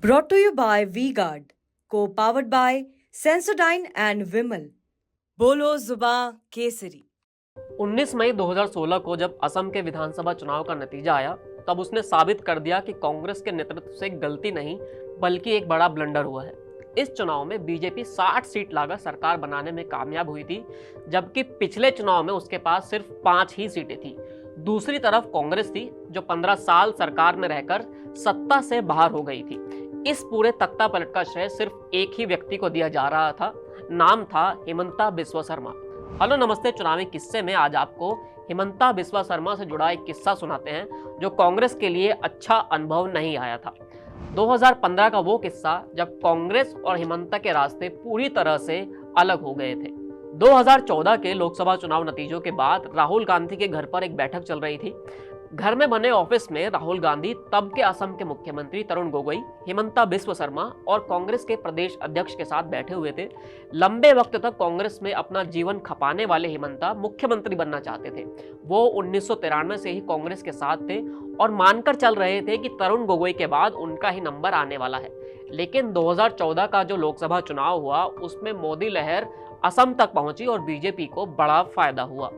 Brought to you by V-Guard, co-powered by Sensodyne and Vimal. बोलो जुबां केसरी। 19 मई 2016 को जब असम के विधानसभा चुनाव का नतीजा आया, तब उसने साबित कर दिया कि कांग्रेस के नेतृत्व से गलती नहीं बल्कि एक बड़ा ब्लंडर हुआ है। इस चुनाव में बीजेपी 60 सीट लाकर सरकार बनाने में कामयाब हुई थी, जबकि पिछले चुनाव में उसके पास सिर्फ 5 ही सीटें थी। दूसरी तरफ कांग्रेस थी, जो 15 साल सरकार में रहकर सत्ता से बाहर हो गई थी। इस पूरे तख्ता पलट का श्रेय सिर्फ एक ही व्यक्ति को दिया जा रहा था। नाम था हिमंता बिस्वा शर्मा। हेलो नमस्ते, चुनावी किस्से में आज आपको हिमंता बिस्वा शर्मा से जुड़ा एक किस्सा सुनाते हैं जो कांग्रेस के लिए अच्छा अनुभव नहीं आया था। 2015 का वो किस्सा जब कांग्रेस और हिमंता के रास्ते पूरी तरह से अलग हो गए थे। 2014 के लोकसभा चुनाव नतीजों के बाद राहुल गांधी के घर पर एक बैठक चल रही थी। घर में बने ऑफिस में राहुल गांधी, तब के असम के मुख्यमंत्री तरुण गोगोई, हिमंता बिस्वा शर्मा और कांग्रेस के प्रदेश अध्यक्ष के साथ बैठे हुए थे। लंबे वक्त तक कांग्रेस में अपना जीवन खपाने वाले हिमंता मुख्यमंत्री बनना चाहते थे। वो 1993 से ही कांग्रेस के साथ थे और मानकर चल रहे थे कि तरुण गोगोई के बाद उनका ही नंबर आने वाला है। लेकिन 2014 का जो लोकसभा चुनाव हुआ, उसमें मोदी लहर असम तक पहुंची और बीजेपी को बड़ा फायदा हुआ।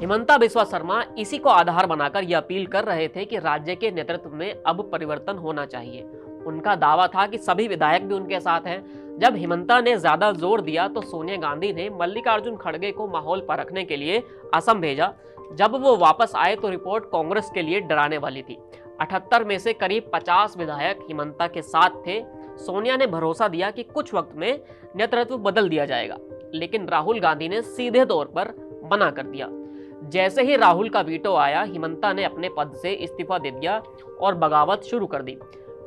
हिमंता बिस्वा शर्मा इसी को आधार बनाकर यह अपील कर रहे थे कि राज्य के नेतृत्व में अब परिवर्तन होना चाहिए। उनका दावा था कि सभी विधायक भी उनके साथ हैं। जब हिमंता ने ज्यादा जोर दिया तो सोनिया गांधी ने मल्लिकार्जुन खड़गे को माहौल परखने के लिए असम भेजा। जब वो वापस आए तो रिपोर्ट कांग्रेस के लिए डराने वाली थी। 78 में से करीब 50 विधायक हिमंता के साथ थे। सोनिया ने भरोसा दिया कि कुछ वक्त में नेतृत्व बदल दिया जाएगा, लेकिन राहुल गांधी ने सीधे तौर पर मना कर दिया। जैसे ही राहुल का वीटो आया, हिमंता ने अपने पद से इस्तीफा दे दिया और बगावत शुरू कर दी।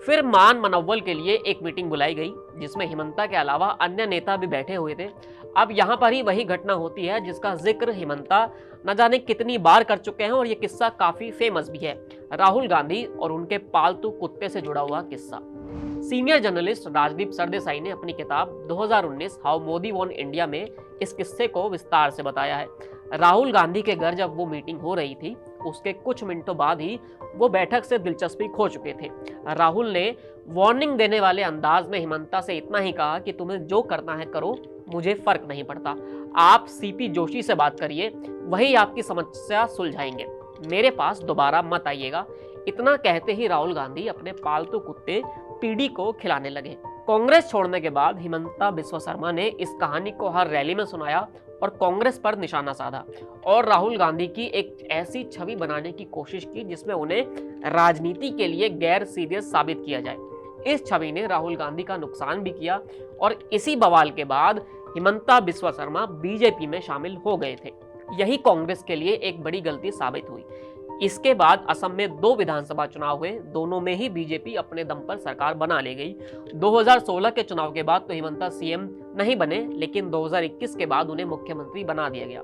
फिर मान मनव्वल के लिए एक मीटिंग बुलाई गई, जिसमें हिमंता के अलावा अन्य नेता भी बैठे हुए थे। अब यहाँ पर ही वही घटना होती है जिसका जिक्र हिमंता न जाने कितनी बार कर चुके हैं, और ये किस्सा काफी फेमस भी है। राहुल गांधी और उनके पालतू कुत्ते से जुड़ा हुआ किस्सा। सीनियर जर्नलिस्ट राजदीप सरदेसाई ने अपनी किताब 2019 हाउ मोदी वॉन इंडिया में इस किस्से को विस्तार से बताया है। राहुल गांधी के घर जब वो मीटिंग हो रही थी, उसके कुछ मिनटों बाद ही वो बैठक से दिलचस्पी खो चुके थे। राहुल ने वार्निंग देने वाले अंदाज में हिमंता से इतना ही कहा कि तुम्हें जो करना है करो, मुझे फर्क नहीं पड़ता। आप सीपी जोशी से बात करिए, वही आपकी समस्या सुलझाएंगे। मेरे पास दोबारा मत आइएगा। इतना कहते ही राहुल गांधी अपने पालतू कुत्ते पीडी को खिलाने लगे। कांग्रेस छोड़ने के बाद हिमंता बिस्वा शर्मा ने इस कहानी को हर रैली में सुनाया और कांग्रेस पर निशाना साधा और राहुल गांधी की एक ऐसी छवि बनाने की कोशिश की जिसमें उन्हें राजनीति के लिए गैर सीरियस साबित किया जाए। इस छवि ने राहुल गांधी का नुकसान भी किया और इसी बवाल के बाद हिमंता बिस्वा शर्मा बीजेपी में शामिल हो गए थे। यही कांग्रेस के लिए एक बड़ी गलती साबित हुई। इसके बाद असम में 2 विधानसभा चुनाव हुए, दोनों में ही बीजेपी अपने दम पर सरकार बना ले गई। 2016 के चुनाव के बाद तो हिमंता सीएम नहीं बने, लेकिन 2021 के बाद उन्हें मुख्यमंत्री बना दिया गया।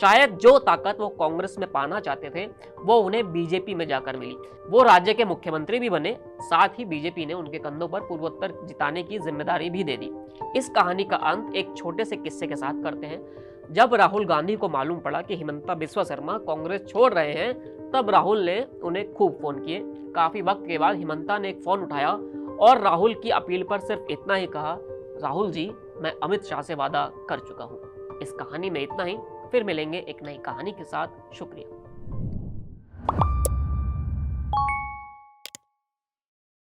शायद जो ताकत वो कांग्रेस में पाना चाहते थे, वो उन्हें बीजेपी में जाकर मिली। वो राज्य के मुख्यमंत्री भी बने, साथ ही बीजेपी ने उनके कंधों पर पूर्वोत्तर जिताने की जिम्मेदारी भी दे दी। इस कहानी का अंत एक छोटे से किस्से के साथ करते हैं। जब राहुल गांधी को मालूम पड़ा कि हिमंता बिस्वा शर्मा कांग्रेस छोड़ रहे हैं, तब राहुल ने उन्हें खूब फोन किए। काफी वक्त के बाद हिमंता ने एक फोन उठाया और राहुल की अपील पर सिर्फ इतना ही कहा, राहुल जी, मैं अमित शाह से वादा कर चुका हूँ। इस कहानी में इतना ही। फिर मिलेंगे एक नई कहानी के साथ। शुक्रिया।